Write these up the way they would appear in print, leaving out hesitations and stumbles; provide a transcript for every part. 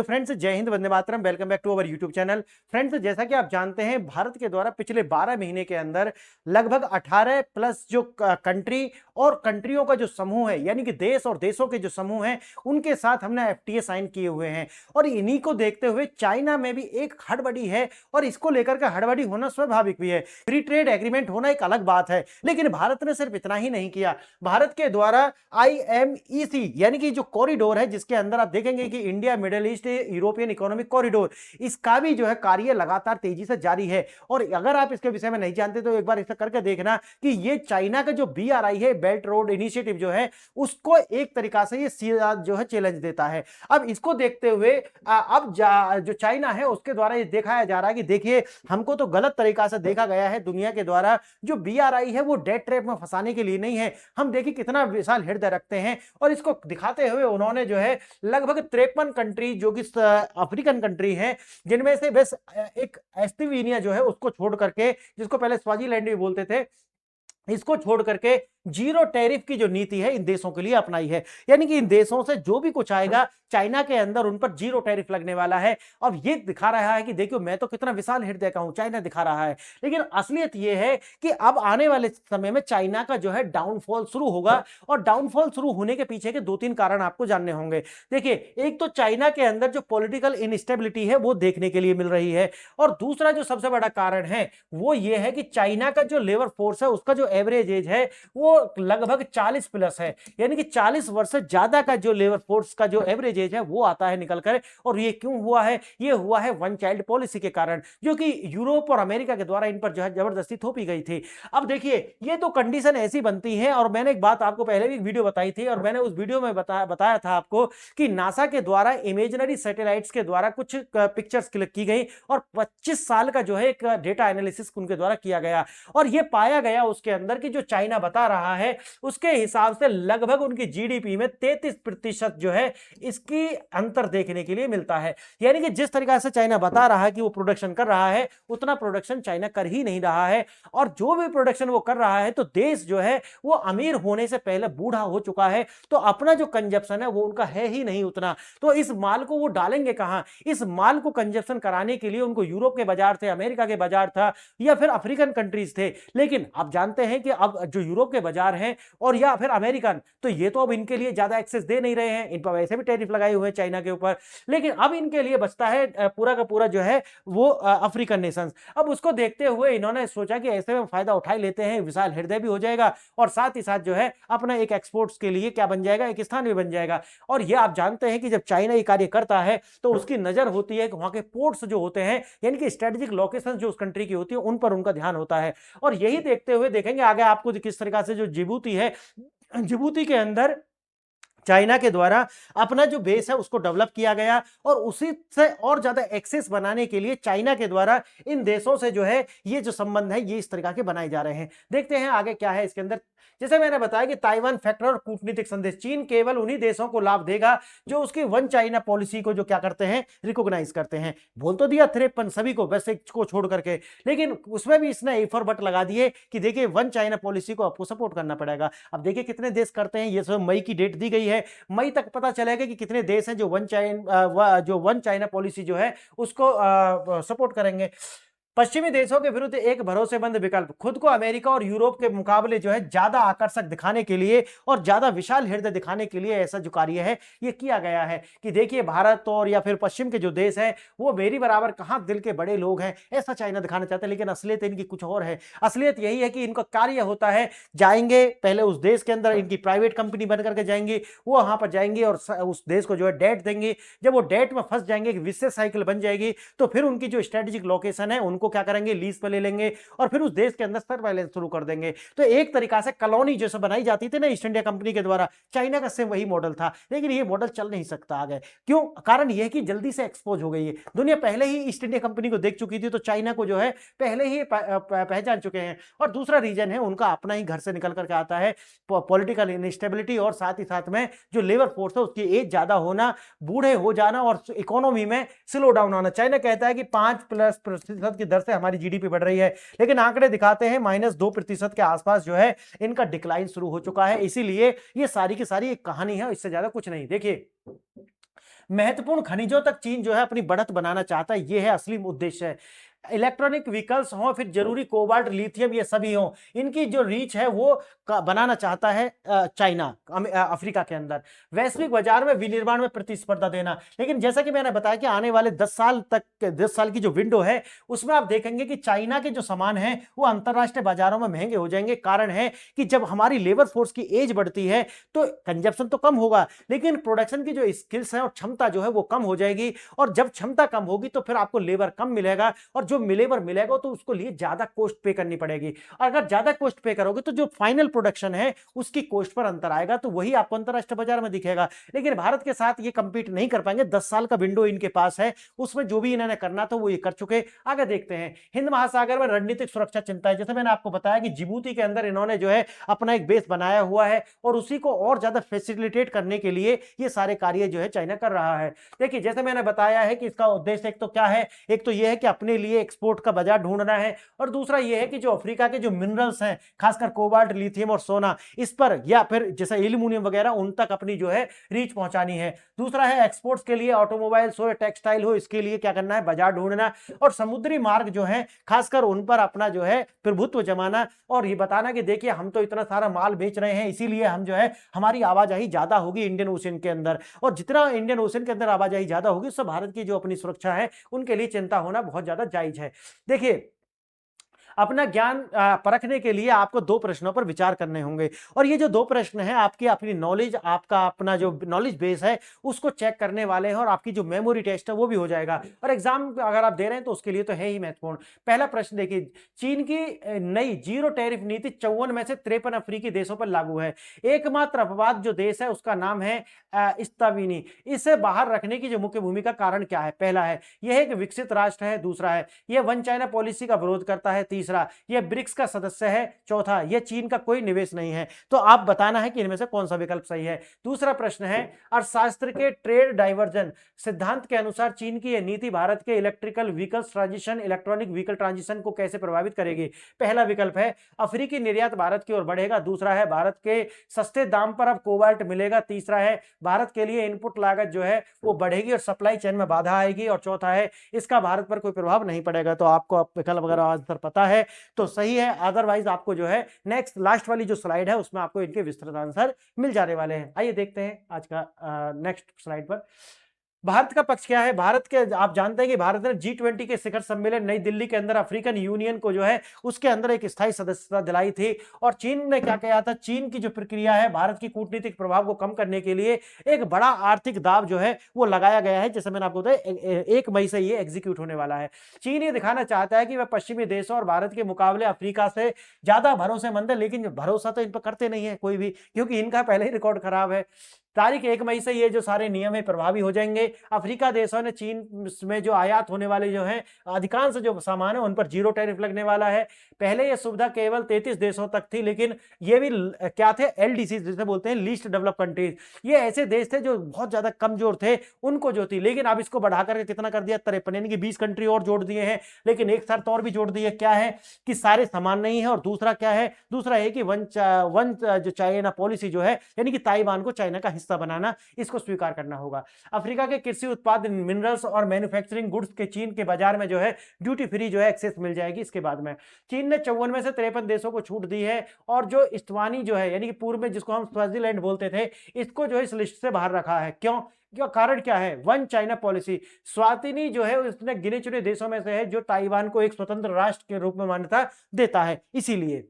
तो फ्रेंड्स, जय हिंद, वंदे मातरम। Welcome back to our YouTube channel. Friends, जैसा कि आप जानते हैं, भारत के द्वारा पिछले 12 महीने के अंदर लगभग 18 प्लस जो कंट्री और कंट्रियों का जो समूह है, यानी कि देश और देशों के जो समूह हैं, उनके साथ हमने एफटीए साइन किए हुए हैं। और इन्हीं को देखते हुए चाइना में भी एक हड़बड़ी है और इसको लेकर के हड़बड़ी होना स्वाभाविक भी है। फ्री ट्रेड एग्रीमेंट होना एक अलग बात है, लेकिन भारत ने सिर्फ इतना ही नहीं किया। भारत के द्वारा आईएमईसी यानी कि जो कॉरिडोर है, जिसके अंदर आप देखेंगे कि India middle east European economic corridor, इसका भी जो है कार्य लगातार तेजी से जारी है। और अगर आप इसके विषय में नहीं जानते तो एक बार इसे करके देखना कि ये चाइना का जो बीआरआई है, बेल्ट रोड इनिशिएटिव जो है, उसको एक तरीका से ये सीधा जो है चैलेंज देता है। अब इसको देखते हुए अब जो चाइना है उसके द्वारा ये दिखाया जा रहा है कि देखिए, हमको तो गलत तरीका से देखा गया है दुनिया के द्वारा। जो बीआरआई है वो डेट ट्रैप में फंसाने के लिए नहीं है। हम देखिए कितना विशाल हृदय रखते हैं, और इसको दिखाते हुए उन्होंने जो है लगभग 53 कंट्री जो कि अफ्रीकन कंट्री हैं, जिनमें से बस एक एस्टिविनिया जो है उसको छोड़ करके, जिसको पहले स्वाजीलैंड भी बोलते थे, इसको छोड़ करके जीरो टैरिफ की जो नीति है इन देशों के लिए अपनाई है। यानी कि इन देशों से जो भी कुछ आएगा चाइना के अंदर उन पर जीरो टैरिफ लगने वाला है। अब ये दिखा रहा है कि देखियो, मैं तो कितना विशाल हृदय का हूं, चाइना दिखा रहा है। लेकिन असलियत ये है कि अब आने वाले समय में चाइना का जो है डाउनफॉल शुरू होगा, और डाउनफॉल शुरू होने के पीछे के 2-3 कारण आपको जानने होंगे। देखिए, एक तो चाइना के अंदर जो पॉलिटिकल इनस्टेबिलिटी है वो देखने के लिए मिल रही है, और दूसरा जो सबसे बड़ा कारण है वो ये है कि चाइना का जो लेबर फोर्स है उसका जो एवरेज एज है वो लगभग 40 प्लस है। यानी कि 40 वर्ष से ज्यादा का जो लेबर फोर्स का जो एवरेज एज है वो आता है निकल कर। और ये क्यों हुआ है? ये हुआ है वन चाइल्ड पॉलिसी के कारण, जो कि यूरोप और अमेरिका के द्वारा इन पर जो है जबरदस्ती थोपी गई थी। अब देखिए, ये तो कंडीशन ऐसी बनती है, और मैंने एक बात आपको पहले भी वीडियो बताई थी, और मैंने उस वीडियो में बताया था आपको कि नासा के द्वारा इमेजिनरी सैटेलाइट्स के द्वारा कुछ पिक्चर्स क्लिक की गई, और 25 साल का जो है एक डेटा एनालिसिस उनके द्वारा किया गया, और ये पाया गया उसके अंदर कि जो चाइना बता रहा है उसके हिसाब से लगभग उनकी जीडीपी में 33% जो है इसकी अंतर देखने के लिए मिलता है। यानी कि जिस तरीके से चाइना बता रहा है कि वो प्रोडक्शन कर रहा है, उतना प्रोडक्शन चाइना कर ही नहीं रहा है। और जो भी प्रोडक्शन वो कर रहा है, तो देश जो है वो अमीर होने से पहले बूढ़ा हो चुका है, तो अपना जो कंजप्शन है वो उनका है ही नहीं उतना। तो इस माल को वो डालेंगे कहां? इस माल को कंजप्शन कराने के लिए उनको यूरोप के बाजार थे, अमेरिका के बाजार था, या फिर अफ्रीकन कंट्रीज थे। लेकिन आप जानते हैं कि अब जो यूरोप के बाजार हैं और या फिर अमेरिकन, तो ये तो अब इनके लिए ज्यादा एक्सेस दे नहीं रहे हैं, इन पर वैसे भी टैरिफ लगाए हुए हैं चाइना के ऊपर। लेकिन अब इनके लिए बचता है पूरा का पूरा जो है वो अफ्रीकन नेशंस। अब उसको देखते हुए इन्होंने सोचा कि ऐसे में फायदा उठा लेते हैं, विशाल हृदय भी हो जाएगा, और साथ ही साथ जो है अपना एक एक्सपोर्ट्स के लिए क्या बन जाएगा, एक स्थान भी बन जाएगा। और ये आप जानते हैं कि जब चाइना ये कार्य करता है तो उसकी नजर होती है कि वहां के पोर्ट्स जो होते हैं, यानी कि स्ट्रेटेजिक लोकेशन जो उस कंट्री की होती है, उन पर उनका ध्यान होता है। और यही देखते हुए देखेंगे आगे आपको किस तरीके से जो जिबूती है, जिबूती के अंदर चाइना के द्वारा अपना जो बेस है उसको डेवलप किया गया, और उसी से और ज्यादा एक्सेस बनाने के लिए चाइना के द्वारा इन देशों से जो है ये जो संबंध है ये इस तरीका के बनाए जा रहे हैं। देखते हैं आगे क्या है इसके अंदर। जैसे मैंने बताया कि ताइवान फैक्टर और कूटनीतिक संदेश, चीन केवल उन्हीं देशों को लाभ देगा जो उसकी वन चाइना पॉलिसी को जो क्या करते हैं, रिकॉग्नाइज करते हैं। बोल तो दिया 53 सभी को, बस एक को छोड़ करके, लेकिन उसमें भी इसने एफर बट लगा दिए कि देखिए वन चाइना पॉलिसी को आपको सपोर्ट करना पड़ेगा। अब देखिए कितने देश करते हैं, ये सब मई की डेट दी गई है, मई तक पता चलेगा कि कितने देश हैं जो वन चाइना पॉलिसी जो है उसको सपोर्ट करेंगे। पश्चिमी देशों के विरुद्ध एक भरोसेमंद विकल्प, खुद को अमेरिका और यूरोप के मुकाबले जो है ज्यादा आकर्षक दिखाने के लिए और ज्यादा विशाल हृदय दिखाने के लिए ऐसा जो कार्य है ये किया गया है कि देखिए भारत और या फिर पश्चिम के जो देश है वो मेरी बराबर कहां दिल के बड़े लोग हैं, ऐसा चाइना दिखाना चाहता है। लेकिन असलियत इनकी कुछ और है। असलियत यही है कि इनका कार्य होता है, जाएंगे पहले उस देश के अंदर, इनकी प्राइवेट कंपनी बन करके जाएंगे, वो वहां पर जाएंगे और उस देश को जो है डेट देंगे। जब वो डेट में फंस जाएंगे, विशेष साइकिल बन जाएगी, तो फिर उनकी जो स्ट्रेटेजिक लोकेशन है उनको क्या करेंगे, लीज पे ले लेंगे, और फिर उस देश के अंदर सर्वेलेंस शुरू कर देंगे। तो एक तरीका से कॉलोनी जैसे बनाई जाती थी ना ईस्ट इंडिया कंपनी के द्वारा, चाइना का सेम वही मॉडल था। लेकिन ये मॉडल चल नहीं सकता आगे। क्यों? कारण यह कि जल्दी से एक्सपोज हो गई है दुनिया, पहले ही ईस्ट इंडिया कंपनी को देख चुकी थी, तो चाइना को जो है पहले ही पहचान चुके हैं। और दूसरा रीजन है उनका अपना ही घर से निकल करके आता है पॉलिटिकल इनस्टेबिलिटी, और साथ ही साथ में जो लेबर फोर्स है उसकी एज ज्यादा होना, बूढ़े हो जाना, और इकोनॉमी में स्लो डाउन आना। चाइना कहता है कि 5% की दर से हमारी जीडीपी बढ़ रही है, लेकिन आंकड़े दिखाते हैं -2% के आसपास जो है इनका डिक्लाइन शुरू हो चुका है। इसीलिए ये सारी की सारी एक कहानी है, इससे ज्यादा कुछ नहीं। देखिए महत्वपूर्ण खनिजों तक चीन जो है अपनी बढ़त बनाना चाहता है, ये है असली उद्देश्य है। इलेक्ट्रॉनिक व्हीकल्स हों, फिर जरूरी कोबाल्ट, लिथियम, ये सभी हों, इनकी जो रीच है वो बनाना चाहता है चाइना अफ्रीका के अंदर, वैश्विक बाजार में विनिर्माण में प्रतिस्पर्धा देना। लेकिन जैसा कि मैंने बताया कि आने वाले 10 साल तक, 10 साल की जो विंडो है उसमें आप देखेंगे कि चाइना के जो सामान है वो अंतरराष्ट्रीय बाजारों में महंगे हो जाएंगे। कारण है कि जब हमारी लेबर फोर्स की एज बढ़ती है तो कंजप्शन तो कम होगा, लेकिन प्रोडक्शन की जो स्किल्स है और क्षमता जो है वो कम हो जाएगी, और जब क्षमता कम होगी तो फिर आपको लेबर कम मिलेगा, और जो लेबर मिलेगा तो उसको लिए ज्यादा कॉस्ट पे करनी पड़ेगी। अगर ज्यादा कॉस्ट पे करोगे तो जो फाइनल प्रोडक्शन है उसकी कॉस्ट पर अंतर आएगा, तो वही आपको अंतरराष्ट्रीय बाजार में दिखेगा। लेकिन भारत के साथ ये कंपीट नहीं कर पाएंगे, 10 साल का विंडो इनके पास है, उसमें जो भी इन्होंने करना था वो ये कर चुके। आगे देखते हैं, हिंद महासागर में रणनीतिक सुरक्षा चिंता है। जैसे मैंने आपको बताया कि जिबूती के अंदर इन्होंने जो है अपना एक बेस बनाया हुआ है, और उसी को और ज्यादा फैसिलिटेट करने के लिए ये सारे कार्य जो है चाइना कर रहा है। देखिए, जैसे मैंने बताया है कि इसका उद्देश्य एक तो क्या है, एक तो ये है कि अपने लिए एक्सपोर्ट का बाजार ढूंढना है, और दूसरा ये है कि जो अफ्रीका के जो मिनरल्स हैं, खासकर कोबाल्ट, लिथियम और सोना, इस पर या फिर जैसे एल्यूमिनियम वगैरह, उन तक अपनी जो है रीच पहुंचानी है। दूसरा है एक्सपोर्ट्स के लिए, ऑटोमोबाइल्स हो, टेक्सटाइल हो, इसके लिए क्या करना है, बाजार ढूंढना, और समुद्री मार्ग जो है खासकर उन पर अपना जो है प्रभुत्व जमाना, और ये बताना कि देखिए हम तो इतना सारा माल बेच रहे हैं, इसीलिए हम जो है हमारी आवाजाही ज्यादा होगी इंडियन ओशन के अंदर, और जितना इंडियन ओशन के अंदर आवाजाही ज्यादा होगी उससे भारत की जो अपनी सुरक्षा है उनके लिए चिंता होना बहुत ज्यादा जायज है। देखिए, अपना ज्ञान परखने के लिए आपको 2 प्रश्नों पर विचार करने होंगे, और ये जो 2 प्रश्न हैं आपकी अपनी नॉलेज, आपका अपना जो नॉलेज बेस है उसको चेक करने वाले हैं, और आपकी जो मेमोरी टेस्ट है वो भी हो जाएगा, और एग्जाम अगर आप दे रहे हैं तो उसके लिए तो है ही महत्वपूर्ण। पहला प्रश्न देखिए, चीन की नई जीरो टैरिफ नीति 54 में से 53 अफ्रीकी देशों पर लागू है। एकमात्र अपवाद जो देश है उसका नाम है इस्ताविनी। इसे बाहर रखने की जो मुख्य भूमिका कारण क्या है? पहला है यह एक विकसित राष्ट्र है, दूसरा है यह वन चाइना पॉलिसी का विरोध करता है, तीसरा यह ब्रिक्स का सदस्य है, चौथा यह चीन का कोई निवेश नहीं है। तो आप बताना है कि इनमें से कौन सा विकल्प सही है। दूसरा प्रश्न है, अर्थशास्त्र के ट्रेड डाइवर्जन सिद्धांत के अनुसार चीन की यह नीति भारत के electrical vehicles transition, electronic vehicle transition को कैसे प्रभावित करेगी? पहला विकल्प है अफ्रीकी निर्यात भारत की ओर बढ़ेगा, दूसरा है भारत के सस्ते दाम पर अब कोबाल्ट मिलेगा, तीसरा है भारत के लिए इनपुट लागत जो है वो बढ़ेगी और सप्लाई चेन में बाधा आएगी, और चौथा है इसका भारत पर कोई प्रभाव नहीं पड़ेगा। तो आपको विकल्प अगर आंसर पता है तो सही है, अदरवाइज आपको जो है नेक्स्ट लास्ट वाली जो स्लाइड है उसमें आपको इनके विस्तृत आंसर मिल जाने वाले हैं। आइए देखते हैं आज का नेक्स्ट स्लाइड पर भारत का पक्ष क्या है। भारत के, आप जानते हैं कि भारत ने G20 के शिखर सम्मेलन नई दिल्ली के अंदर अफ्रीकन यूनियन को जो है उसके अंदर एक स्थायी सदस्यता दिलाई थी, और चीन ने क्या किया था, चीन की जो प्रक्रिया है भारत की कूटनीतिक प्रभाव को कम करने के लिए एक बड़ा आर्थिक दाव जो है वो लगाया गया है। जैसे मैंने आपको बताया 1 मई से ये एग्जीक्यूट होने वाला है। चीन ये दिखाना चाहता है कि वह पश्चिमी देशों और भारत के मुकाबले अफ्रीका से ज्यादा भरोसेमंद है, लेकिन भरोसा तो इन पर करते नहीं है कोई भी, क्योंकि इनका पहले ही रिकॉर्ड खराब है। तारीख 1 मई से ये जो सारे नियम है प्रभावी हो जाएंगे। अफ्रीका देशों ने चीन में जो आयात होने वाले जो हैं अधिकांश जो सामान है उन पर जीरो टैरिफ लगने वाला है। पहले ये सुविधा केवल 33 देशों तक थी, लेकिन ये भी क्या थे, एलडीसी जिसे बोलते हैं, लीस्ट डेवलप कंट्रीज। ये ऐसे देश थे जो बहुत ज्यादा कमजोर थे, उनको जो थी, लेकिन अब इसको बढ़ाकर कितना कर दिया, 53, यानी कि 20 कंट्री और जोड़ दिए हैं। लेकिन एक शर्त और भी जोड़ दी है, क्या है कि सारे समान नहीं है, और दूसरा क्या है, दूसरा है कि वन जो चाइना पॉलिसी जो है, यानी कि ताइवान को चाइना का हिस्सा बनाना, इसको स्वीकार करना होगा। अफ्रीका के कृषि उत्पाद, मिनरल्स और मैन्युफैक्चरिंग गुड्स के चीन के बाजार में जो है ड्यूटी फ्री जो है एक्सेस मिल जाएगी। इसके बाद में चीन ने 54 में से 53 देशों को छूट दी है, और जो इस्वानी जो है, यानी कि पूर्व में जिसको हम स्वाजीलैंड बोलते थे, इसको जो है इस लिस्ट से बाहर रखा है। क्यों? क्या कारण क्या है? One China policy. स्वातिनी जो है उसने गिने चुने देशों में से है जो ताइवान को एक स्वतंत्र राष्ट्र के रूप में मान्यता देता है। इसीलिए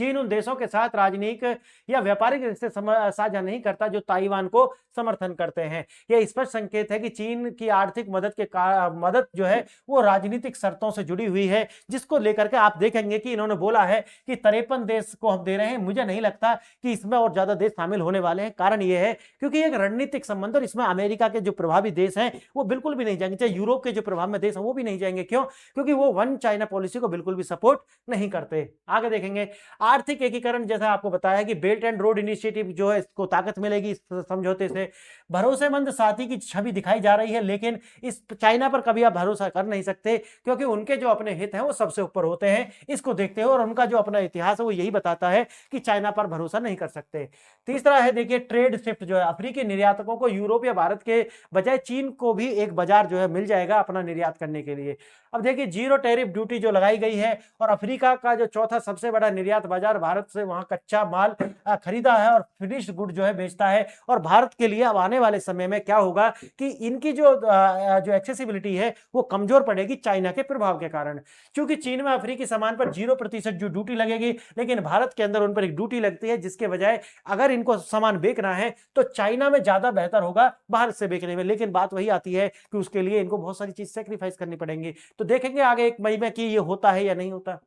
चीन उन देशों के साथ राजनीतिक या व्यापारिक रिश्ते साझा नहीं करता जो ताइवान को समर्थन करते हैं। यह स्पष्ट संकेत है कि चीन की आर्थिक मदद जो है वो राजनीतिक शर्तों से जुड़ी हुई है, जिसको लेकर के आप देखेंगे कि इन्होंने बोला है कि 53 देश को हम दे रहे हैं। मुझे नहीं लगता कि इसमें और ज्यादा देश शामिल होने वाले हैं। कारण यह है क्योंकि एक रणनीतिक संबंध, और इसमें अमेरिका के जो प्रभावी देश हैं वो बिल्कुल भी नहीं जाएंगे, चाहे यूरोप के जो प्रभाव में देश हैं वो भी नहीं जाएंगे। क्यों? क्योंकि वो वन चाइना पॉलिसी को बिल्कुल भी सपोर्ट नहीं करते। आगे देखेंगे, आर्थिक एकीकरण, जैसा आपको बताया कि बेल्ट एंड रोड इनिशिएटिव जो है इसको ताकत मिलेगी इस समझौते से। भरोसेमंद साथी की छवि दिखाई जा रही है, लेकिन इस चाइना पर कभी आप भरोसा कर नहीं सकते, क्योंकि उनके जो अपने हित हैं वो सबसे ऊपर होते हैं, इसको देखते हुए, और उनका जो अपना इतिहास है वो यही बताता है कि चाइना पर भरोसा नहीं कर सकते। तीसरा है, देखिए, ट्रेड शिफ्ट जो है, अफ्रीकी निर्यातकों को यूरोप या भारत के बजाय चीन को भी एक बाजार जो है मिल जाएगा अपना निर्यात करने के लिए। अब देखिए, जीरो टैरिफ ड्यूटी जो लगाई गई है, और अफ्रीका का जो चौथा सबसे बड़ा निर्यात बाजार भारत से वहां कच्चा माल खरीदा है और फिनिश्ड गुड जो है बेचता है। और भारत के लिए अब आने वाले समय में क्या होगा कि इनकी जो एक्सेसिबिलिटी है वो कमजोर पड़ेगी चाइना के प्रभाव के कारण, क्योंकि चीन में अफ्रीकी सामान पर 0% जो ड्यूटी लगेगी, लेकिन भारत के अंदर उन पर एक ड्यूटी लगती है, जिसके बजाय अगर इनको सामान बेचना है तो चाइना में ज्यादा बेहतर होगा भारत से बेचने में। लेकिन बात वही आती है कि उसके लिए इनको बहुत सारी चीज सेक्रीफाइस करनी पड़ेंगी। तो देखेंगे आगे 1 मई में कि ये होता है या नहीं होता।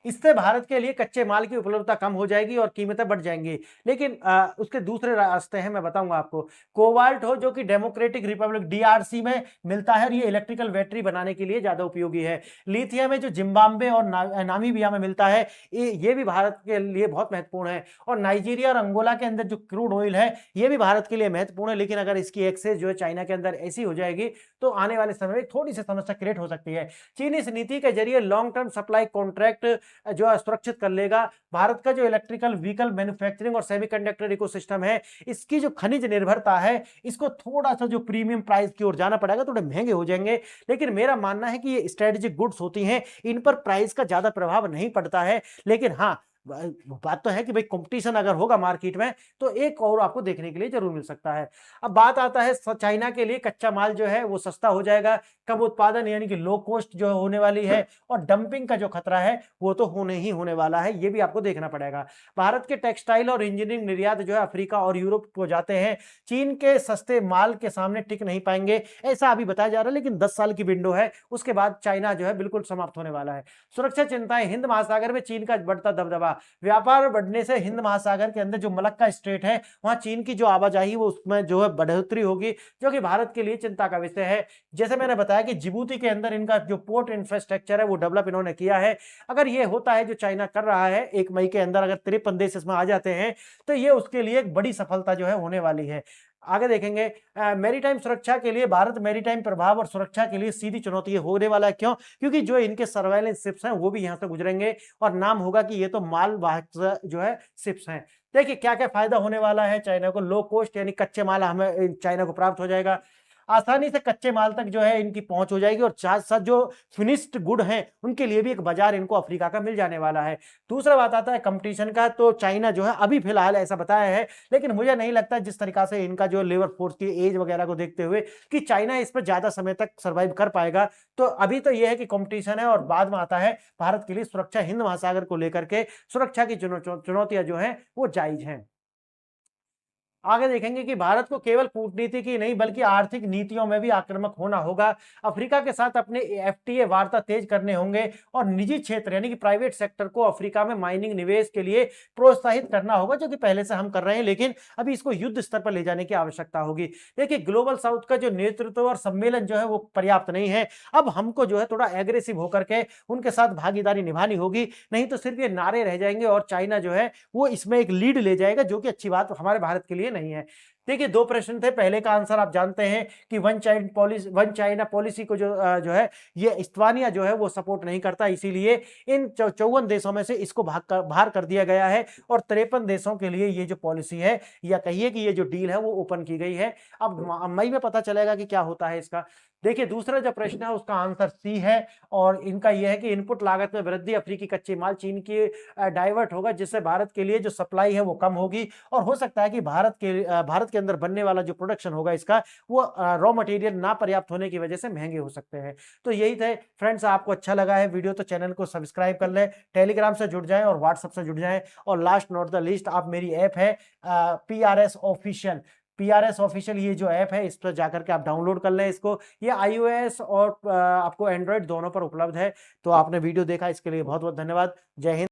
इससे भारत के लिए कच्चे माल की उपलब्धता कम हो जाएगी और कीमतें बढ़ जाएंगी। लेकिन उसके दूसरे रास्ते हैं, मैं बताऊंगा आपको। कोबाल्ट हो, जो कि डेमोक्रेटिक रिपब्लिक डीआरसी में मिलता है, और ये इलेक्ट्रिकल बैटरी बनाने के लिए ज्यादा उपयोगी है। लिथियम है, जो जिम्बाब्वे और नामीबिया में मिलता है, ये भी भारत के लिए बहुत महत्वपूर्ण है। और नाइजीरिया और अंगोला के अंदर जो क्रूड ऑयल है, ये भी भारत के लिए महत्वपूर्ण है। लेकिन अगर इसकी एक्सेस जो है चाइना के अंदर ऐसी हो जाएगी तो आने वाले समय में थोड़ी सी समस्या क्रिएट हो सकती है। चीन इस नीति के जरिए लॉन्ग टर्म सप्लाई कॉन्ट्रैक्ट जो है सुरक्षित कर लेगा। भारत का जो इलेक्ट्रिकल व्हीकल मैन्युफैक्चरिंग और सेमीकंडक्टर इकोसिस्टम है, इसकी जो खनिज निर्भरता है, इसको थोड़ा सा जो प्रीमियम प्राइस की ओर जाना पड़ेगा, थोड़े महंगे हो जाएंगे। लेकिन मेरा मानना है कि ये स्ट्रेटेजिक गुड्स होती हैं, इन पर प्राइस का ज्यादा प्रभाव नहीं पड़ता है। लेकिन हाँ, बात तो है कि भाई कंपटीशन अगर होगा मार्केट में तो एक और आपको देखने के लिए जरूर मिल सकता है। अब बात आता है चाइना के लिए कच्चा माल जो है वो सस्ता हो जाएगा, कम उत्पादन यानी कि लो कॉस्ट जो होने वाली है, और डंपिंग का जो खतरा है वो तो होने ही होने वाला है, ये भी आपको देखना पड़ेगा। भारत के टेक्सटाइल और इंजीनियरिंग निर्यात जो है अफ्रीका और यूरोप को जाते हैं, चीन के सस्ते माल के सामने टिक नहीं पाएंगे, ऐसा अभी बताया जा रहा है। लेकिन 10 साल की विंडो है, उसके बाद चाइना जो है बिल्कुल समाप्त होने वाला है। सुरक्षा चिंताएं, हिंद महासागर में चीन का बढ़ता दबदबा, व्यापार बढ़ने से हिंद महासागर के अंदर जो मलक्का स्ट्रेट है वहां चीन की जो आवाजाही वो उसमें जो है बढ़ोतरी होगी, जो कि भारत के लिए चिंता का विषय है। जैसे मैंने बताया कि जिबूती के अंदर इनका जो पोर्ट इंफ्रास्ट्रक्चर है वो डेवलप इन्होंने किया है। अगर ये होता है जो चाइना कर रहा है 1 मई के अंदर, अगर 53 देश इसमें आ जाते हैं तो ये उसके लिए एक बड़ी सफलता जो है होने वाली है। आगे देखेंगे, मैरीटाइम सुरक्षा के लिए भारत मैरीटाइम प्रभाव और सुरक्षा के लिए सीधी चुनौती होने वाला है। क्यों? क्योंकि जो इनके सर्वेलेंस शिप्स हैं वो भी यहां से गुजरेंगे, और नाम होगा कि ये तो मालवाहक जो है शिप्स हैं। देखिए क्या क्या फायदा होने वाला है चाइना को। लो कॉस्ट यानी कच्चे माल हमें चाइना को प्राप्त हो जाएगा, आसानी से कच्चे माल तक जो है इनकी पहुंच हो जाएगी, और साथ साथ जो फिनिश्ड गुड हैं उनके लिए भी एक बाजार इनको अफ्रीका का मिल जाने वाला है। दूसरा बात आता है कंपटीशन का, तो चाइना जो है अभी फिलहाल ऐसा बताया है, लेकिन मुझे नहीं लगता जिस तरीका से इनका जो लेबर फोर्स की एज वगैरह को देखते हुए कि चाइना इस पर ज्यादा समय तक सर्वाइव कर पाएगा। तो अभी तो यह है कि कंपटीशन है, और बाद में आता है भारत के लिए सुरक्षा, हिंद महासागर को लेकर के सुरक्षा की चुनौतियां जो है वो जायज हैं। आगे देखेंगे कि भारत को केवल कूटनीति की नहीं बल्कि आर्थिक नीतियों में भी आक्रामक होना होगा। अफ्रीका के साथ अपने एफटीए वार्ता तेज करने होंगे, और निजी क्षेत्र यानी कि प्राइवेट सेक्टर को अफ्रीका में माइनिंग निवेश के लिए प्रोत्साहित करना होगा, जो कि पहले से हम कर रहे हैं, लेकिन अभी इसको युद्ध स्तर पर ले जाने की आवश्यकता होगी। देखिए, ग्लोबल साउथ का जो नेतृत्व और सम्मेलन जो है वो पर्याप्त नहीं है। अब हमको जो है थोड़ा एग्रेसिव होकर के उनके साथ भागीदारी निभानी होगी, नहीं तो सिर्फ ये नारे रह जाएंगे और चाइना जो है वो इसमें एक लीड ले जाएगा, जो कि अच्छी बात हमारे भारत के लिए नहीं है। देखिए, 2 प्रश्न थे, पहले का आंसर आप जानते हैं कि वन चाइना पॉलिसी को जो है ये इस्तानिया जो है वो सपोर्ट नहीं करता, इसीलिए इन 54 देशों में से इसको बाहर कर दिया गया है, और 53 देशों के लिए ये जो पॉलिसी है या कहिए कि ये जो डील है वो ओपन की गई है। अब मई में पता चलेगा कि क्या होता है इसका। देखिए, दूसरा जो प्रश्न है उसका आंसर सी है, और इनका यह है कि इनपुट लागत में वृद्धि, अफ्रीकी कच्चे माल चीन की डाइवर्ट होगा, जिससे भारत के लिए जो सप्लाई है वो कम होगी, और हो सकता है कि भारत के अंदर बनने वाला जो प्रोडक्शन होगा इसका वो रॉ मटेरियल ना पर्याप्त होने की वजह से महंगे हो सकते हैं। तो यही थे फ्रेंड्स, आपको अच्छा लगा है वीडियो तो चैनल को सब्सक्राइब कर लें, टेलीग्राम से जुड़ जाएं और व्हाट्सएप से जुड़ जाएं, और लास्ट नॉट द लीस्ट, आप मेरी ऐप है पीआरएस ऑफिशियल, ये जो ऐप है इस पर जाकर के आप डाउनलोड कर लें इसको। ये iOS और आपको एंड्रॉइड दोनों पर उपलब्ध है। तो आपने वीडियो देखा इसके लिए बहुत बहुत धन्यवाद। जय हिंद।